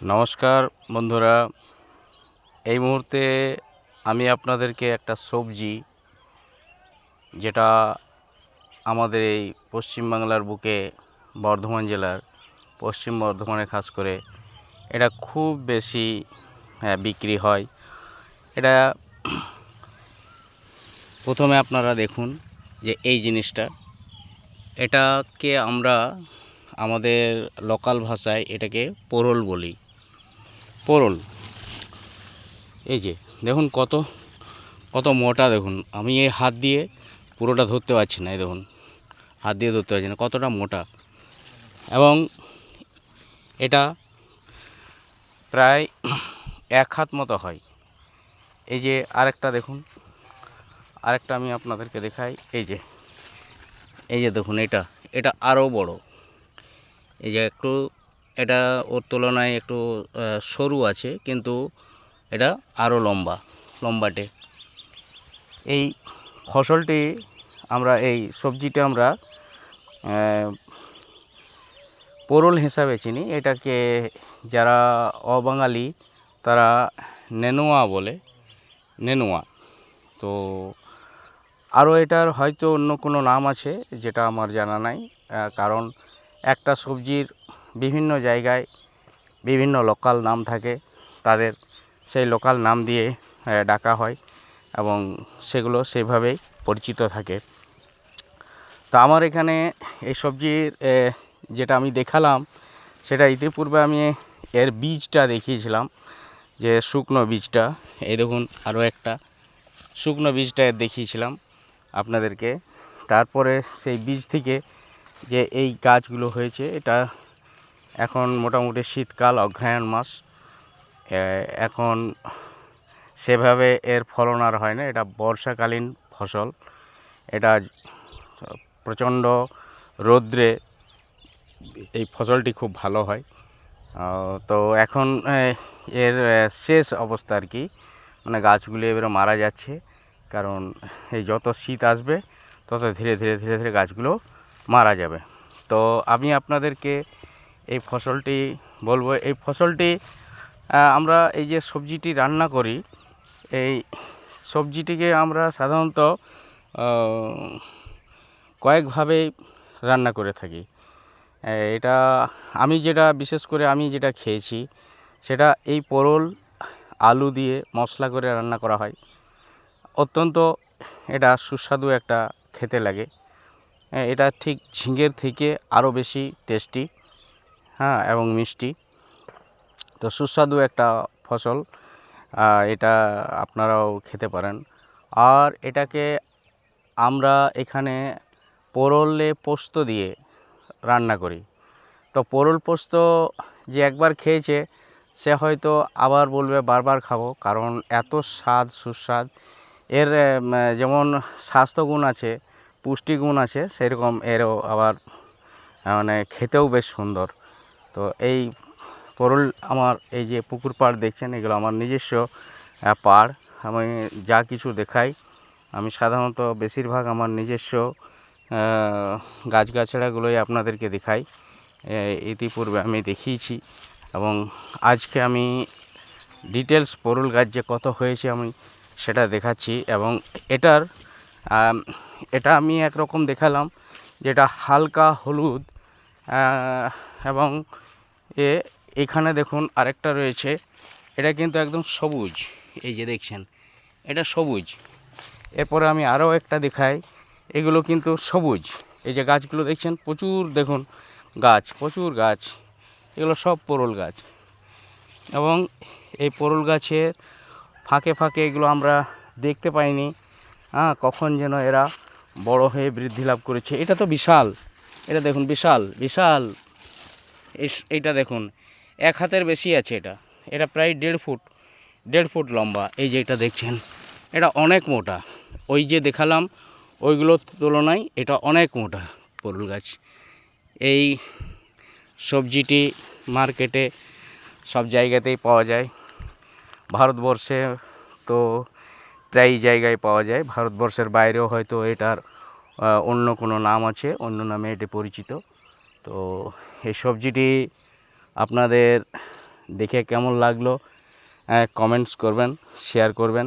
নমস্কার বন্ধুরা, এই মুহূর্তে আমি আপনাদেরকে একটা সবজি যেটা আমাদের এই পশ্চিমবাংলার বুকে বর্ধমান জেলার পশ্চিম বর্ধমানে খাস করে এটা খুব বেশি বিক্রি হয়। এটা প্রথমে আপনারা দেখুন যে এই জিনিসটা, এটাকে আমরা আমাদের লোকাল ভাষায় এটাকে পোরল বলি। পোরল, এই যে দেখুন কত কত মোটা, দেখুন আমি এই হাত দিয়ে পুরোটা ধরতে পারছি না, এই দেখুন হাত দিয়ে ধরতে পারছি না কতটা মোটা, এবং এটা প্রায় 1 হাত মতো হয়। এই যে আরেকটা দেখুন, আরেকটা আমি আপনাদেরকে দেখাই। এই যে দেখুন, এটা এটা আরও বড়। এই যে একটু এটা ওর তুলনায় একটু সরু আছে, কিন্তু এটা আরও লম্বাটে। এই ফসলটি আমরা, এই সবজিটা আমরা পোরল হিসাবে চিনি। এটাকে যারা অবাঙালি তারা নেনুয়া বলে, নেনুয়া। তো আরও এটার হয়তো অন্য কোনো নাম আছে যেটা আমার জানা নাই, কারণ একটা সবজির বিভিন্ন জায়গায় বিভিন্ন লোকাল নাম থাকে, তাদের সেই লোকাল নাম দিয়ে ডাকা হয় এবং সেগুলো সেভাবেই পরিচিত থাকে। তো আমার এখানে এই সবজির যেটা আমি দেখালাম, সেটা ইতিপূর্বে আমি এর বীজটা দেখিয়েছিলাম, যে শুকনো বীজটা। এই দেখুন আরও একটা শুকনো বীজটা এর দেখিয়েছিলাম আপনাদেরকে। তারপরে সেই বীজ থেকে যে এই গাছগুলো হয়েছে, এটা এখন মোটামুটি শীতকাল, অগ্রহায়ণ মাস, এখন সেভাবে এর ফলন আর হয় না। এটা বর্ষাকালীন ফসল। এটা প্রচণ্ড রৌদ্রে এই ফসলটি খুব ভালো হয়। তো এখন এর শেষ অবস্থা আর কি, মানে গাছগুলি এবারে মারা যাচ্ছে, কারণ এই যত শীত আসবে তত ধীরে ধীরে ধীরে ধীরে গাছগুলো মারা যাবে। তো আমি আপনাদেরকে এই ফসলটি বলবো, এই ফসলটি আমরা এই যে সবজিটি রান্না করি, এই সবজিটিকে আমরা সাধারণত কয়েকভাবে রান্না করে থাকি। এটা আমি যেটা বিশেষ করে আমি যেটা খেয়েছি, সেটা এই পোরল আলু দিয়ে মশলা করে রান্না করা হয়। অত্যন্ত এটা সুস্বাদু একটা খেতে লাগে। এটা ঠিক ঝিঙের থেকে আরও বেশি টেস্টি, হ্যাঁ, এবং মিষ্টি। তো সুস্বাদু একটা ফসল, এটা আপনারাও খেতে পারেন। আর এটাকে আমরা এখানে পোরলে পোস্ত দিয়ে রান্না করি। তো পোরল পোস্ত যে একবার খেয়েছে সে হয়তো আবার বলবে বারবার খাবো, কারণ এত স্বাদ সুস্বাদ এর। যেমন স্বাস্থ্যগুণ আছে, পুষ্টিগুণ আছে, সেরকম এরও আবার মানে খেতেও বেশ সুন্দর। তো এই পোরল, আমার এই যে পুকুর পাড় দেখছেন, এগুলো আমার নিজস্ব পাড়। আমি যা কিছু দেখাই, আমি সাধারণত বেশিরভাগ আমার নিজস্ব গাছগাছড়াগুলোই আপনাদেরকে দেখাই। ইতিপূর্বে আমি দেখিয়েছি, এবং আজকে আমি ডিটেলস পোরল গাছ যে কত হয়েছে আমি সেটা দেখাচ্ছি। এবং এটার এটা আমি একরকম দেখালাম, যেটা হালকা হলুদ, এবং এখানে দেখুন আরেকটা রয়েছে, এটা কিন্তু একদম সবুজ। এই যে দেখছেন, এটা সবুজ। এরপরে আমি আরও একটা দেখাই, এগুলো কিন্তু সবুজ। এই যে গাছগুলো দেখছেন, প্রচুর দেখুন গাছ, প্রচুর গাছ, এগুলো সব পোরল গাছ। এবং এই পোরল গাছের ফাঁকে ফাঁকে এগুলো আমরা দেখতে পাইনি, কখন যেন এরা বড় হয়ে বৃদ্ধি লাভ করেছে। এটা তো বিশাল, এটা দেখুন বিশাল বিশাল। এইটা দেখুন 1 হাতের বেশি আছে। এটা এটা প্রায় 1.5 ফুট লম্বা। এই যে এটা দেখছেন, এটা অনেক মোটা। ওই যে দেখালাম ওইগুলোর তুলনায় এটা অনেক মোটা পোরল গাছ। এই সবজিটি মার্কেটে সব জায়গাতেই পাওয়া যায়, ভারতবর্ষে তো প্রায় জায়গায় পাওয়া যায়। ভারতবর্ষের বাইরেও হয়তো এটার অন্য কোনো নাম আছে, অন্য নামে এটি পরিচিত। তো এই সবজিটি আপনাদের দেখে কেমন লাগলো কমেন্টস করবেন, শেয়ার করবেন,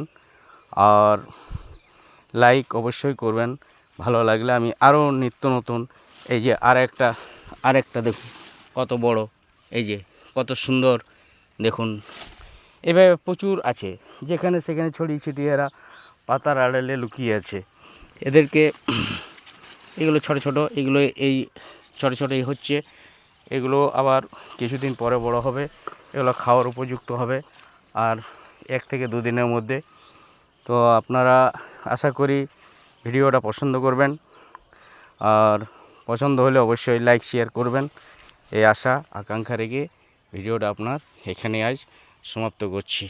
আর লাইক অবশ্যই করবেন। ভালো লাগলে আমি আরও নিত্য নতুন এই যে আরেকটা দেখুন কত বড়, এই যে কত সুন্দর দেখুন। এভাবে প্রচুর আছে, যেখানে সেখানে ছড়িয়ে ছিটিয়ে এরা পাতার আড়ালে লুকিয়ে আছে। এদেরকে এগুলো ছোট ছোট, এগুলো এই ছোট ছোট হচ্ছে, এগুলো আবার কিছুদিন পরে বড় হবে, এগুলো খাওয়ার উপযুক্ত হবে আর 1 থেকে 2 দিনের মধ্যে। তো আপনারা আশা করি ভিডিওটা পছন্দ করবেন, আর পছন্দ হলে অবশ্যই লাইক শেয়ার করবেন। এই আশা আকাঙ্ক্ষা রেখে ভিডিওটা আপনার এখানে আজ সমাপ্ত করছি।